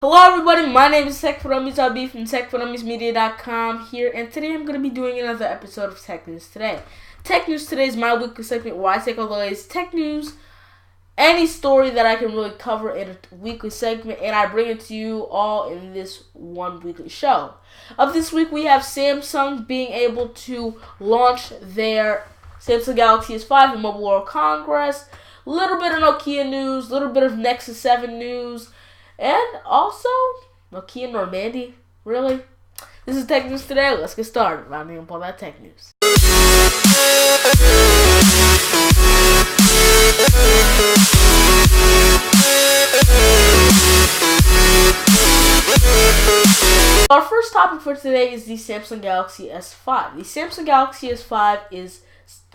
Hello everybody, my name is Tech for Dummies. I'll be from techfordumiesmedia.com here, and today I'm going to be doing another episode of Tech News Today. Tech News Today is my weekly segment where I take all the latest tech news, any story that I can really cover in a weekly segment, and I bring it to you all in this one weekly show. Of this week, we have Samsung being able to launch their Samsung Galaxy S5 in Mobile World Congress, a little bit of Nokia news, a little bit of Nexus 7 news, and also, Nokia Normandy? Really? This is Tech News Today. Let's get started. Rounding up all that tech news. Our first topic for today is the Samsung Galaxy S5. The Samsung Galaxy S5 is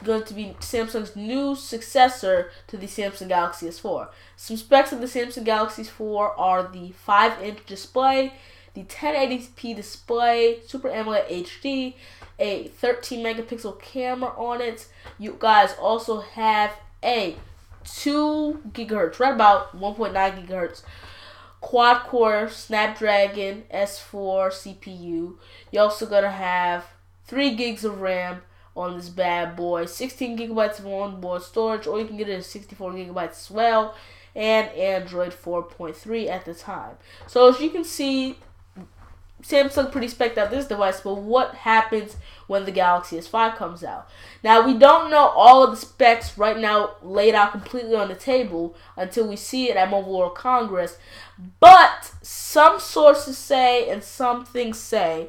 going to be Samsung's new successor to the Samsung Galaxy S4. Some specs of the Samsung Galaxy S4 are the 5-inch display, the 1080p display, Super AMOLED HD, a 13 megapixel camera on it. You guys also have a 2 gigahertz, right about 1.9 gigahertz quad-core Snapdragon S4 CPU. You're also going to have 3 gigs of RAM on this bad boy, 16 gigabytes of onboard storage, or you can get it at 64 gigabytes as well, and Android 4.3 at the time. So as you can see, Samsung pretty spec'd out this device, but what happens when the Galaxy S5 comes out? Now, we don't know all of the specs right now laid out completely on the table until we see it at Mobile World Congress, but some sources say, and some things say,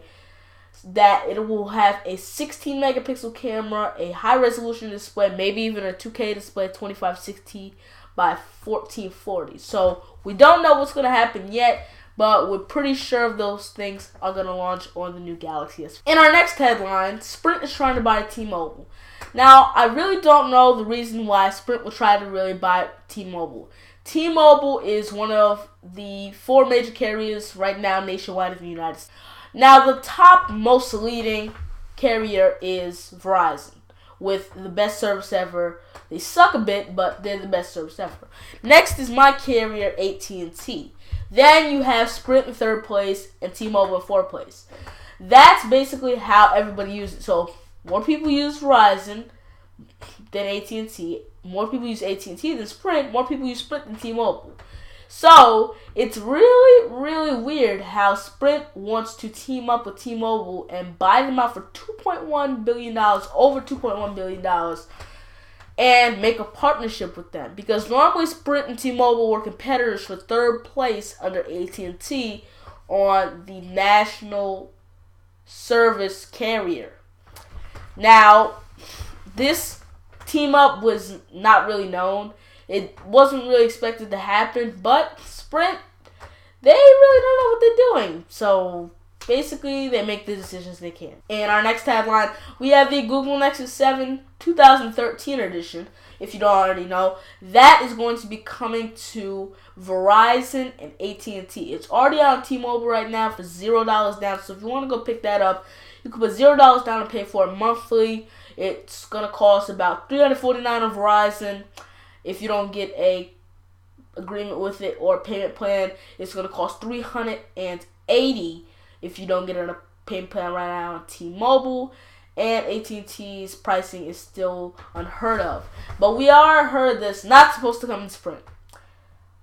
that it will have a 16 megapixel camera, a high resolution display, maybe even a 2K display, 2560 by 1440. So we don't know what's going to happen yet, but we're pretty sure of those things are going to launch on the new Galaxy S5. In our next headline, Sprint is trying to buy T-Mobile. Now, I really don't know the reason why Sprint will try to really buy T-Mobile. T-Mobile is one of the 4 major carriers right now nationwide in the United States. Now, the top most leading carrier is Verizon, with the best service ever. They suck a bit, but they're the best service ever. Next is my carrier, at&t. Then you have Sprint in 3rd place and T-Mobile in 4th place. That's basically how everybody uses it. So, more people use Verizon than at&t. More people use at&t than Sprint. More people use Sprint than T-Mobile. So, it's really, really weird how Sprint wants to team up with T-Mobile and buy them out for $2.1 billion, over $2.1 billion, and make a partnership with them. Because normally Sprint and T-Mobile were competitors for 3rd place under at&t on the national service carrier. Now, this team-up was not really known. It wasn't really expected to happen, but Sprint, they really don't know what they're doing. So, basically, they make the decisions they can. In our next headline, we have the Google Nexus 7 2013 edition, if you don't already know. That is going to be coming to Verizon and at&t. It's already on T-Mobile right now for $0 down, so if you want to go pick that up, you can put $0 down and pay for it monthly. It's going to cost about $349 on Verizon. If you don't get a agreement with it or a payment plan, it's going to cost $380 if you don't get a payment plan right now on T-Mobile. And at&t's pricing is still unheard of. But we are heard this not supposed to come in Sprint.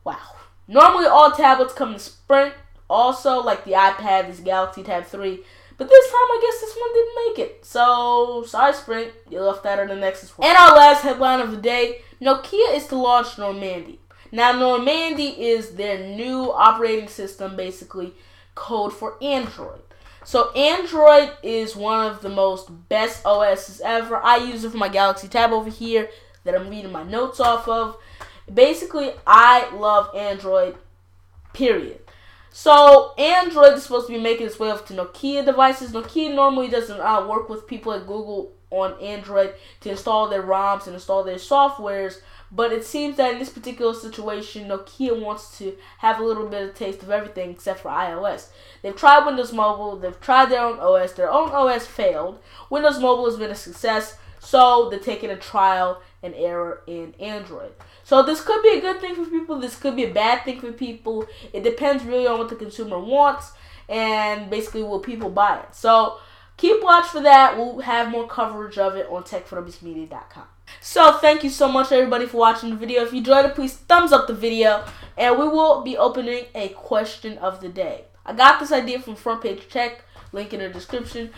Wow. Normally all tablets come in Sprint. Also, like the iPad, this Galaxy Tab 3. But this time, I guess this one didn't make it. So, sorry Sprint, you left out of the Nexus one. And our last headline of the day, Nokia is to launch Normandy. Now, Normandy is their new operating system, basically, code for Android. So, Android is one of the most best OSs ever. I use it for my Galaxy Tab over here that I'm reading my notes off of. Basically, I love Android, period. So, Android is supposed to be making its way over to Nokia devices. Nokia normally doesn't work with people at Google on Android to install their ROMs and install their softwares. But it seems that in this particular situation, Nokia wants to have a little bit of taste of everything except for iOS. They've tried Windows Mobile. They've tried their own OS. Their own OS failed. Windows Mobile has been a success. So they're taking a trial and error in Android. So this could be a good thing for people. This could be a bad thing for people. It depends really on what the consumer wants and basically will people buy it. So keep watch for that. We'll have more coverage of it on techfordumbiemedia.com. So thank you so much everybody for watching the video. If you enjoyed it, please thumbs up the video, and we will be opening a question of the day. I got this idea from Front Page Tech, link in the description.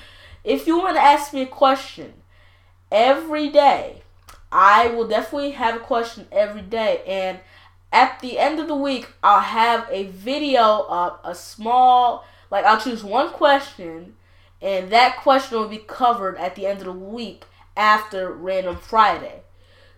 If you want to ask me a question every day, I will definitely have a question every day, and at the end of the week, I'll have a video of a small, like I'll choose one question, and that question will be covered at the end of the week after Random Friday.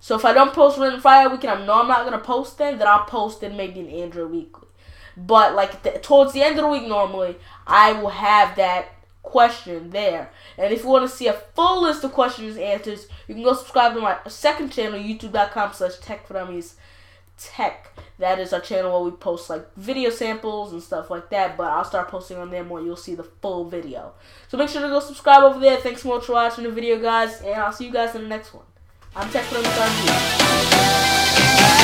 So if I don't post Random Friday weekend, I know I'm not going to post then I'll post it maybe in Android Weekly. But like towards the end of the week normally, I will have that question there. And if you want to see a full list of questions and answers, you can go subscribe to my second channel, youtube.com/techfordumbiestech. That is our channel where we post like video samples and stuff like that, but I'll start posting on there more. You'll see the full video. So make sure to go subscribe over there. Thanks so much for watching the video, guys, and I'll see you guys in the next one. I'm Tech for Dummies.